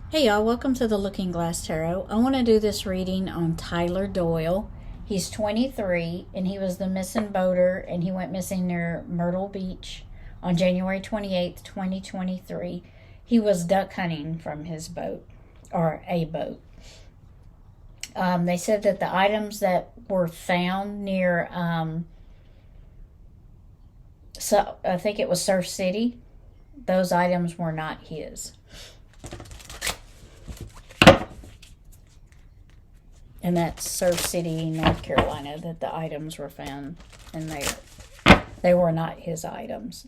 Hey y'all, welcome to the Looking Glass Tarot. I want to do this reading on Tyler Doyle. He's 23 and he was the missing boater, and he went missing near Myrtle Beach on January 28th, 2023. He was duck hunting from his boat, or a boat. They said that the items that were found near, so I think it was Surf City, those items were not his. And that's Surf City, North Carolina, that the items were found in there. They were not his items,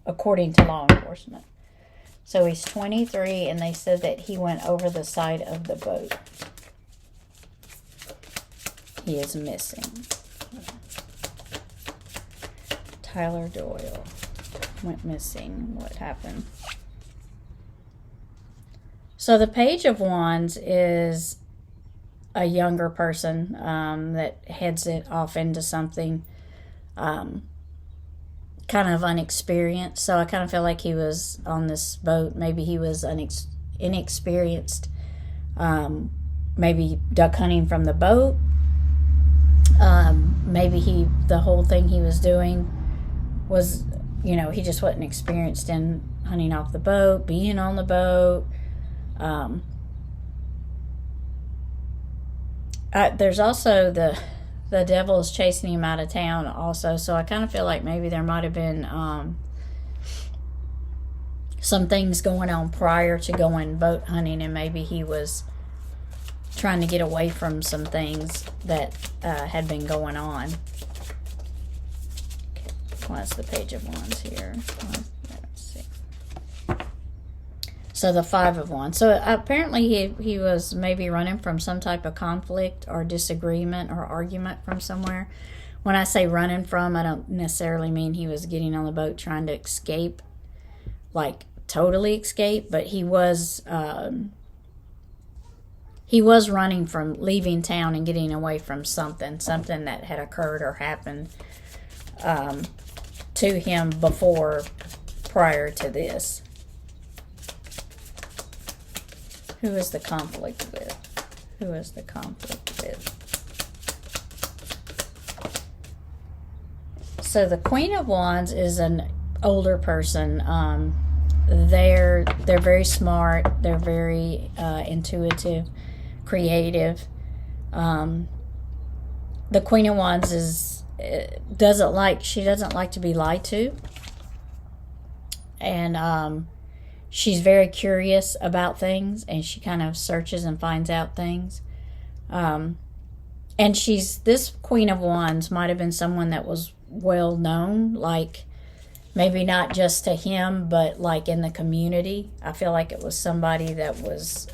according to law enforcement. So he's 23, and they said that he went over the side of the boat. He is missing. Tyler Doyle went missing. What happened? So the Page of Wands is a younger person that heads it off into something kind of unexperienced. So I kind of feel like he was on this boat. Maybe he was inexperienced. Maybe duck hunting from the boat. Maybe the whole thing he was doing was, he just wasn't experienced in hunting off the boat, being on the boat. There's also the devil is chasing him out of town also, so I kind of feel like maybe there might have been some things going on prior to going boat hunting, and maybe he was trying to get away from some things that had been going on. Okay. What's the Page of Wands here? Let's see. So the Five of Wands. So apparently he was maybe running from some type of conflict or disagreement or argument from somewhere. When I say running from, I don't necessarily mean he was getting on the boat trying to escape, like totally escape, but he was running from leaving town and getting away from something that had occurred or happened to him prior to this. Who is the conflict with? Who is the conflict with? So the Queen of Wands is an older person. They're very smart. They're very intuitive, creative. The Queen of Wands doesn't like to be lied to, and she's very curious about things, and she kind of searches and finds out things. And this Queen of Wands might have been someone that was well known, like maybe not just to him, but like in the community. I feel like it was somebody that was,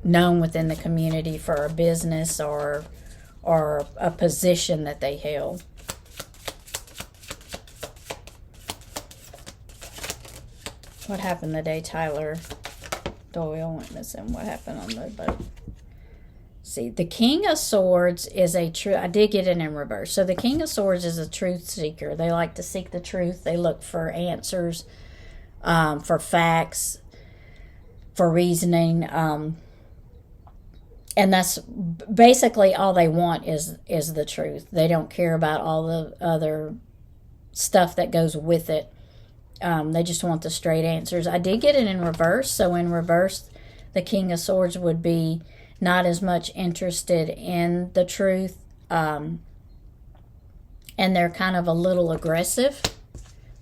known within the community for a business or a position that they held. What happened the day Tyler Doyle went missing? What happened on the boat? See, the King of Swords is I did get it in reverse. So the King of Swords is a truth seeker. They like to seek the truth. They look for answers, for facts, for reasoning. And that's basically all they want is the truth. They don't care about all the other stuff that goes with it. They just want the straight answers. I did get it in reverse. So in reverse, the King of Swords would be not as much interested in the truth. And they're kind of a little aggressive.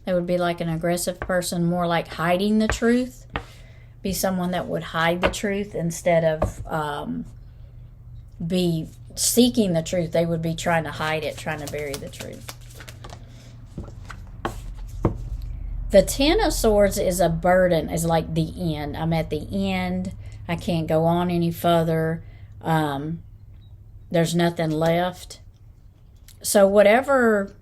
They would be like an aggressive person, more like hiding the truth. Be someone that would hide the truth instead of be seeking the truth. They would be trying to hide it, trying to bury the truth. The Ten of Swords is a burden, is like the end. I'm at the end. I can't go on any further. There's nothing left. So whatever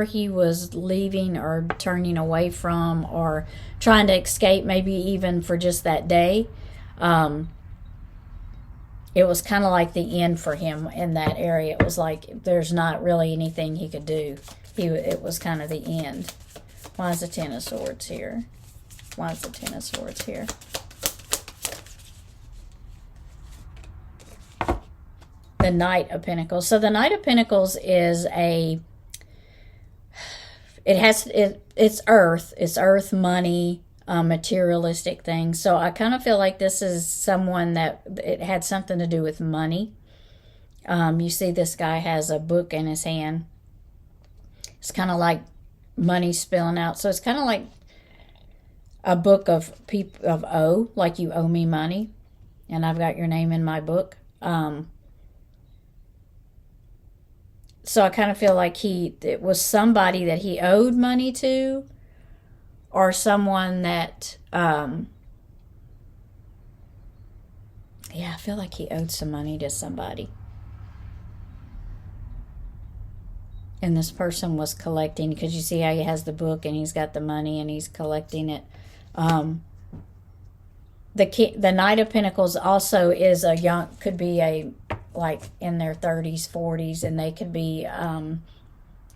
he was leaving or turning away from or trying to escape, maybe even for just that day, it was kind of like the end for him in that area. It was like there's not really anything he could do. It was kind of the end. Why is the Ten of Swords here? Why is the Ten of Swords here? The Knight of Pentacles. So the Knight of Pentacles is it's earth. It's earth, money, materialistic things. So I kind of feel like this is someone that it had something to do with money. You see this guy has a book in his hand. It's kind of like money spilling out. So it's kind of like a book of owe, like you owe me money, and I've got your name in my book. So I kind of feel like it was somebody that he owed money to, or someone that, yeah, I feel like he owed some money to somebody. And this person was collecting, because you see how he has the book and he's got the money and he's collecting it. The Knight of Pentacles also is could be like in their 30s, 40s, and they could be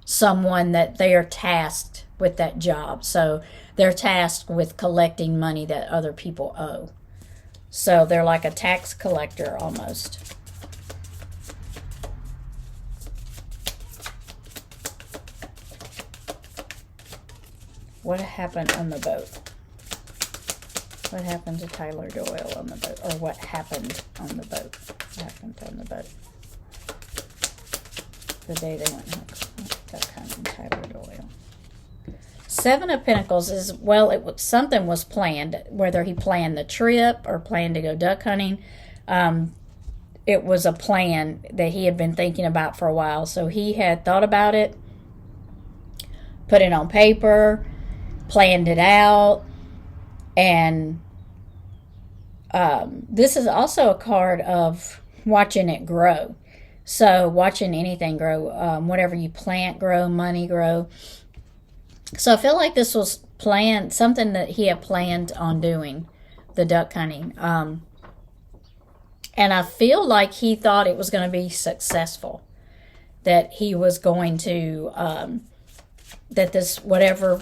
someone that they are tasked with that job. So they're tasked with collecting money that other people owe. So they're like a tax collector almost. What happened on the boat? What happened to Tyler Doyle on the boat? Or what happened on the boat? What happened on the boat? The day they went home. Duck hunting, Tyler Doyle. Seven of Pentacles is, well, something was planned. Whether he planned the trip or planned to go duck hunting. It was a plan that he had been thinking about for a while. So he had thought about it, put it on paper, planned it out, and this is also a card of watching it grow. So watching anything grow, whatever you plant grow, money grow. So I feel like this was planned, something that he had planned on doing, the duck hunting. And I feel like he thought it was going to be successful, that he was going to, that this, whatever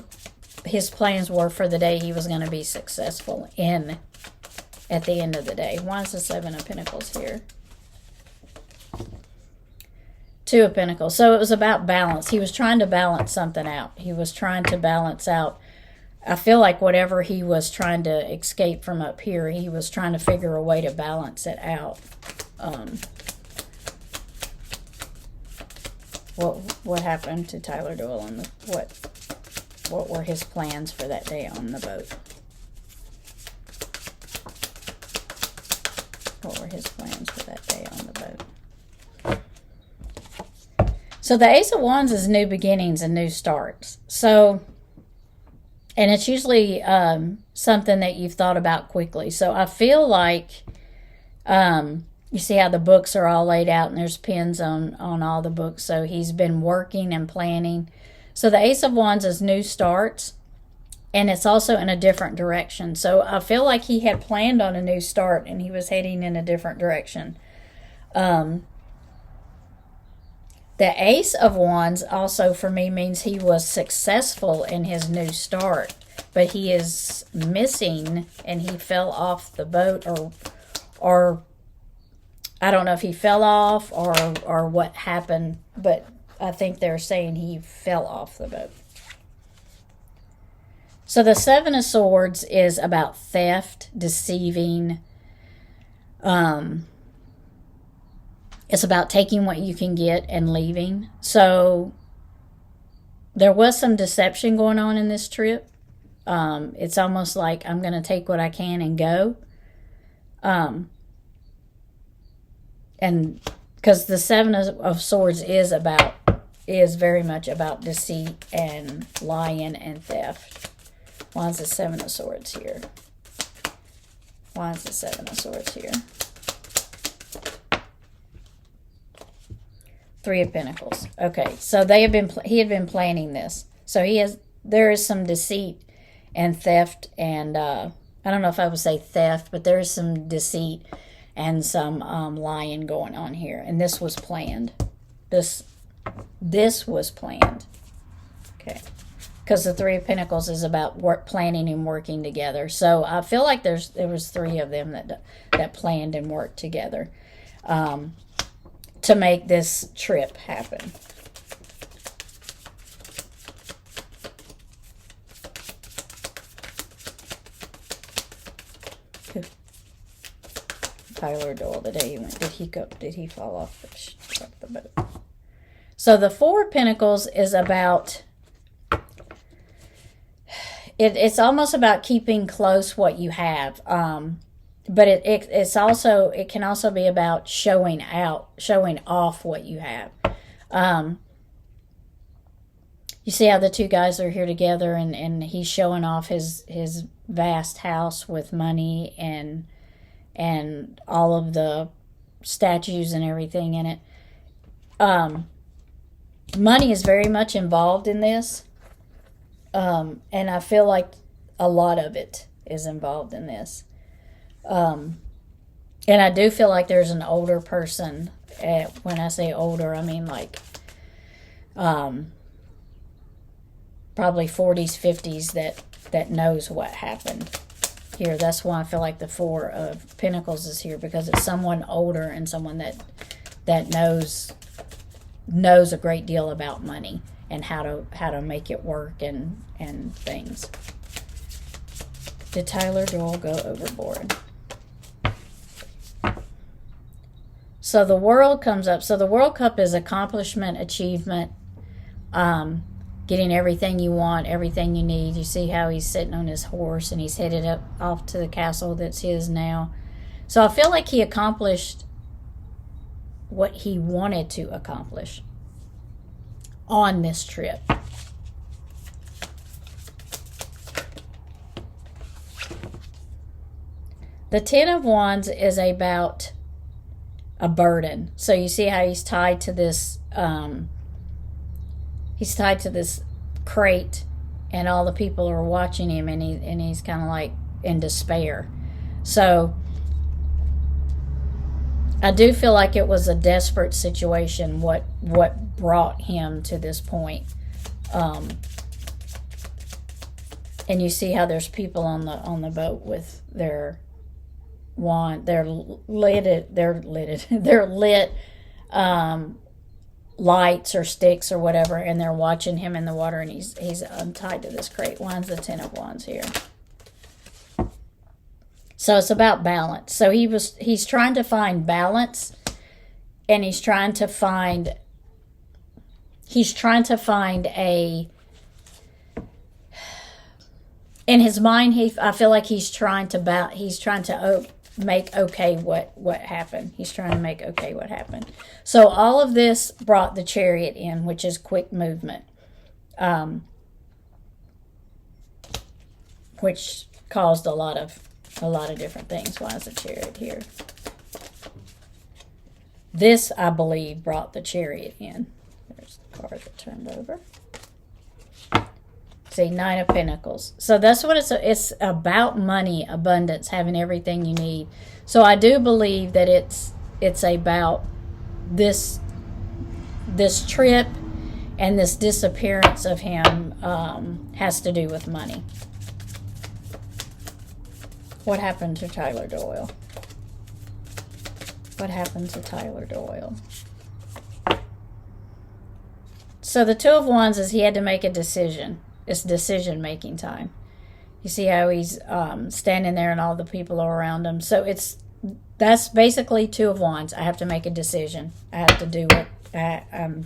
his plans were for the day, he was going to be successful in at the end of the day. Why is the Seven of Pentacles here? Two of Pentacles. So it was about balance. He was trying to balance something out. He was trying to balance out. I feel like whatever he was trying to escape from up here, he was trying to figure a way to balance it out. What happened to Tyler Doyle and what were his plans for that day on the boat? What were his plans for that day on the boat? So the Ace of Wands is new beginnings and new starts. So, and it's usually something that you've thought about quickly. So I feel like, you see how the books are all laid out and there's pins on all the books. So he's been working and planning. So the Ace of Wands is new starts, and it's also in a different direction. So I feel like he had planned on a new start and he was heading in a different direction. The Ace of Wands also for me means he was successful in his new start, but he is missing and he fell off the boat, or I don't know if he fell off or what happened, but I think they're saying he fell off the boat. So the Seven of Swords is about theft, deceiving. It's about taking what you can get and leaving. So there was some deception going on in this trip. It's almost like I'm going to take what I can and go. And because the Seven of Swords is very much about deceit and lying and theft. Why is the Seven of Swords here? Why is the Seven of Swords here? Three of Pentacles. Okay, so he had been planning this. So there is some deceit and theft, and I don't know if I would say theft, but there is some deceit and some lying going on here. And this was planned. This was planned. Okay. because the Three of Pentacles is about planning and working together. So I feel like there was three of them that planned and worked together to make this trip happen. Tyler Doyle, the day he went, did he fall off the boat? So the Four of Pentacles is about, it's almost about keeping close what you have. But it can also be about showing off what you have. You see how the two guys are here together, and he's showing off his vast house with money and all of the statues and everything in it. Money is very much involved in this. And I feel like a lot of it is involved in this. And I do feel like there's an older person. When I say older, I mean like probably 40s, 50s that knows what happened here. That's why I feel like the Four of Pentacles is here, because it's someone older and someone that knows a great deal about money and how to make it work and things. Did Tyler Doyle go overboard? So the World comes up. So the World Cup is accomplishment, achievement, getting everything you want, everything you need. You see how he's sitting on his horse and he's headed off to the castle that's his now. So I feel like he accomplished what he wanted to accomplish on this trip. The Ten of Wands is about a burden. So you see how he's tied to this crate, and all the people are watching him, and he's kind of like in despair. So I do feel like it was a desperate situation what brought him to this point. And you see how there's people on the boat with their lit lights or sticks or whatever, and they're watching him in the water, and he's untied to this crate. Why's the Ten of Wands here? So it's about balance. So he's trying to find balance, and he's trying to find a, in his mind, I feel like he's trying to make okay what happened. He's trying to make okay what happened. So all of this brought the Chariot in, which is quick movement, which caused a lot of different things. Why is the Chariot here? This, I believe, brought the Chariot in. There's the card that turned over. See, Nine of Pentacles. So that's what it's about: money, abundance, having everything you need. So I do believe that it's about this trip, and this disappearance of him has to do with money. What happened to Tyler Doyle? What happened to Tyler Doyle? So the Two of Wands is he had to make a decision. It's decision-making time. You see how he's standing there and all the people are around him. So that's basically Two of Wands. I have to make a decision. I have to do it. And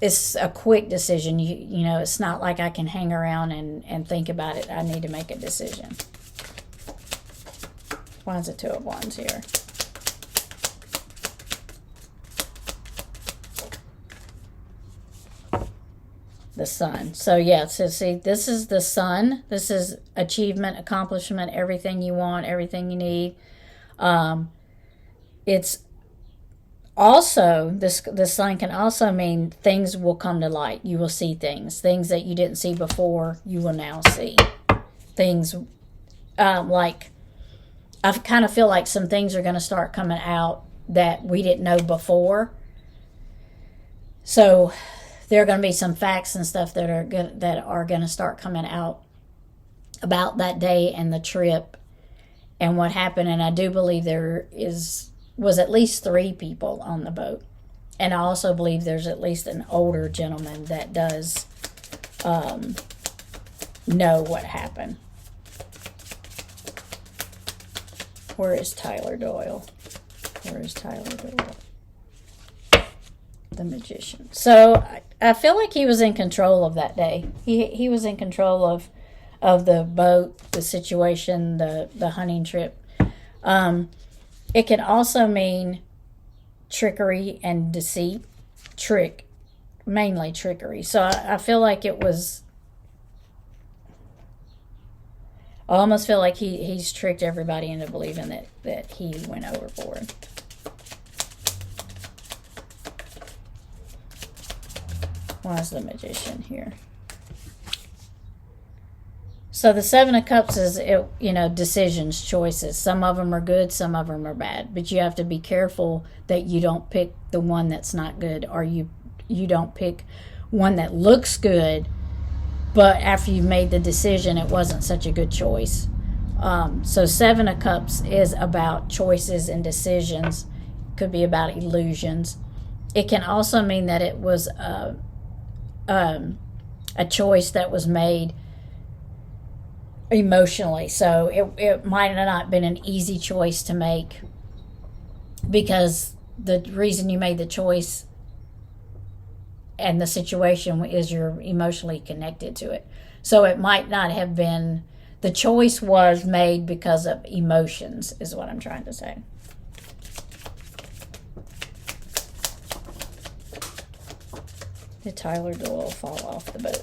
it's a quick decision. You know, it's not like I can hang around and think about it. I need to make a decision. Why is the Two of Wands here? The Sun. So yeah, so see, this is the Sun. This is achievement, accomplishment, everything you want, everything you need. It's also, the Sun can also mean things will come to light. You will see things that you didn't see before, you will now see. Things like, I kind of feel like some things are going to start coming out that we didn't know before. So there are going to be some facts and stuff that are going to start coming out about that day and the trip and what happened. And I do believe there was at least 3 people on the boat. And I also believe there's at least an older gentleman that does know what happened. Where is Tyler Doyle? Where is Tyler Doyle? The magician. So I feel like he was in control of that day. He was in control of the boat, the situation, the hunting trip. It can also mean trickery and deceit. Mainly trickery. So I feel like it was, I almost feel like he's tricked everybody into believing that he went overboard. Why is the magician here? So the 7 of Cups is, decisions, choices. Some of them are good, some of them are bad. But you have to be careful that you don't pick the one that's not good, or you don't pick one that looks good, but after you've made the decision, it wasn't such a good choice. So 7 of Cups is about choices and decisions. Could be about illusions. It can also mean that it was a choice that was made emotionally. So it might have not been an easy choice to make, because the reason you made the choice and the situation is you're emotionally connected to it. So it might not have been, the choice was made because of emotions, is what I'm trying to say. Did Tyler Doyle fall off the boat?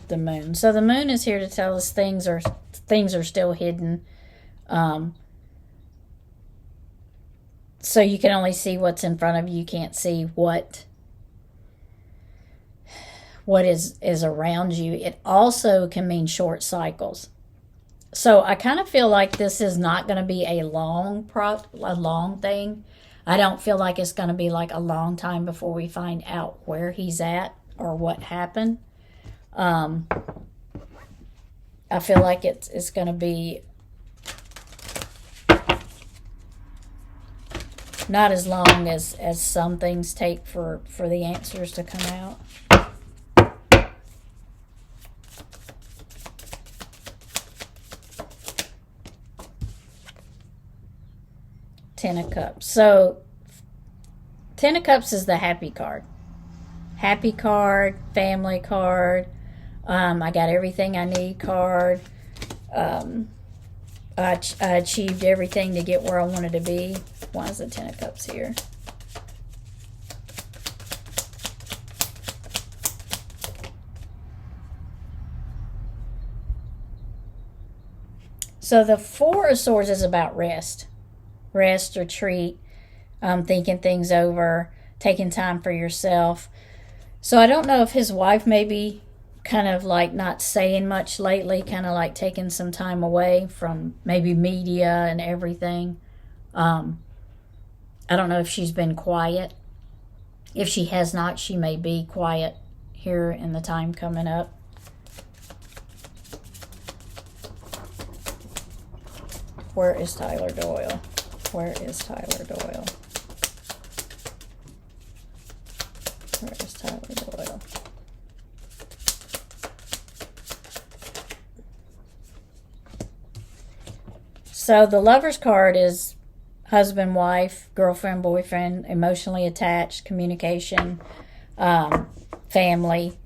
The moon. So the moon is here to tell us things are still hidden. So you can only see what's in front of you. You can't see what is around you. It also can mean short cycles. So I kind of feel like this is not going to be a long thing. I don't feel like it's going to be like a long time before we find out where he's at or what happened. I feel like it's going to be not as long as some things take for the answers to come out. Ten of Cups. So 10 of Cups is the happy card. Happy card, family card. I got everything I need card. I achieved everything to get where I wanted to be. Why is the 10 of Cups here? So the 4 of Swords is about rest. Rest, retreat, thinking things over, taking time for yourself. So I don't know if his wife maybe kind of like not saying much lately, kind of like taking some time away from maybe media and everything. I don't know if she's been quiet. If she has not, she may be quiet here in the time coming up. Where is Tyler Doyle? Where is Tyler Doyle? Where is Tyler Doyle? So the Lover's card is husband, wife, girlfriend, boyfriend, emotionally attached, communication, family.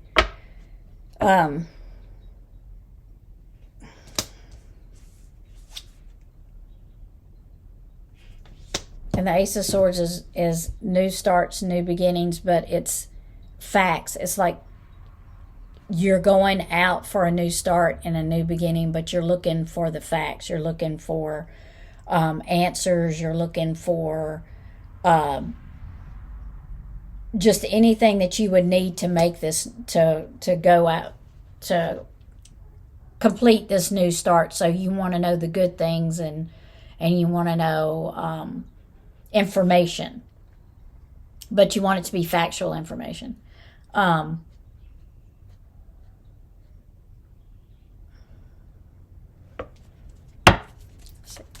And the Ace of Swords is new starts, new beginnings, but it's facts. It's like you're going out for a new start and a new beginning, but you're looking for the facts. You're looking for answers. You're looking for just anything that you would need to make this, to go out, to complete this new start. So you want to know the good things, and you want to know information, but you want it to be factual information.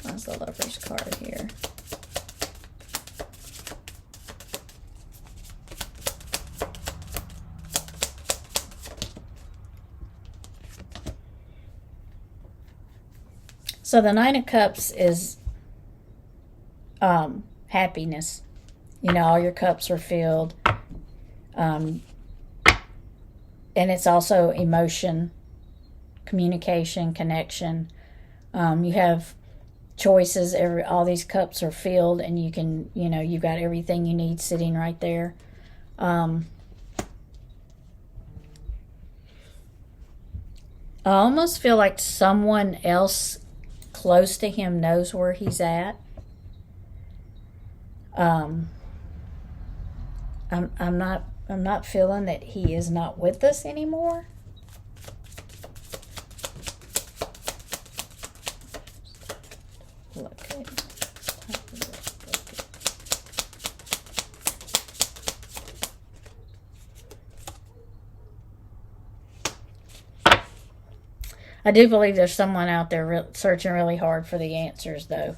That's the Lover's card here. So the Nine of Cups is happiness. You know, all your cups are filled. And it's also emotion, communication, connection. You have choices. All these cups are filled, and you can, you know, you've got everything you need sitting right there. I almost feel like someone else close to him knows where he's at. I'm not feeling that he is not with us anymore. Okay. I do believe there's someone out there searching really hard for the answers, though.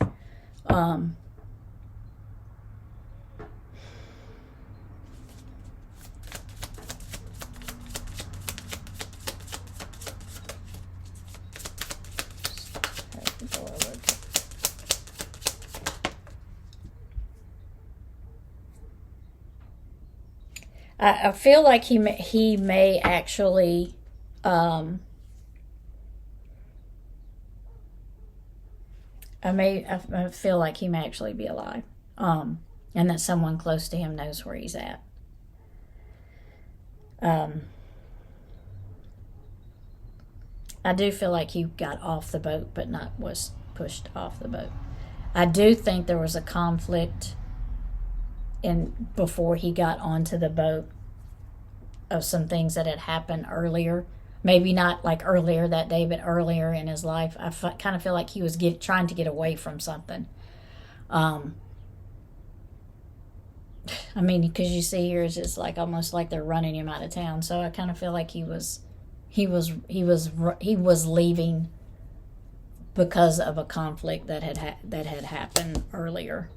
I feel like he may actually I feel like he may actually be alive, and that someone close to him knows where he's at. I do feel like he got off the boat, but not was pushed off the boat. I do think there was a conflict before he got onto the boat of some things that had happened earlier. Maybe not like earlier that day, but earlier in his life. I kind of feel like he was trying to get away from something. I mean, because you see here, it's just like almost like they're running him out of town. So I kind of feel like he was leaving because of a conflict that had happened earlier.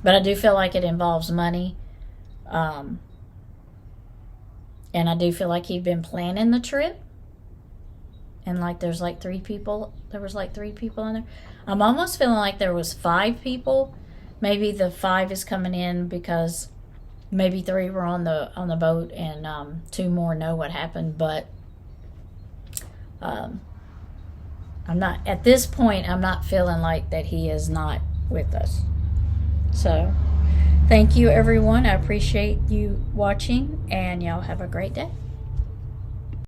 But I do feel like it involves money. And I do feel like he'd been planning the trip. And like there's like 3 people. There was like 3 people in there. I'm almost feeling like there was 5 people. Maybe the 5 is coming in because maybe 3 were on the boat, and 2 more know what happened. But I'm not, at this point, I'm not feeling like that he is not with us. So thank you, everyone. I appreciate you watching, and y'all have a great day.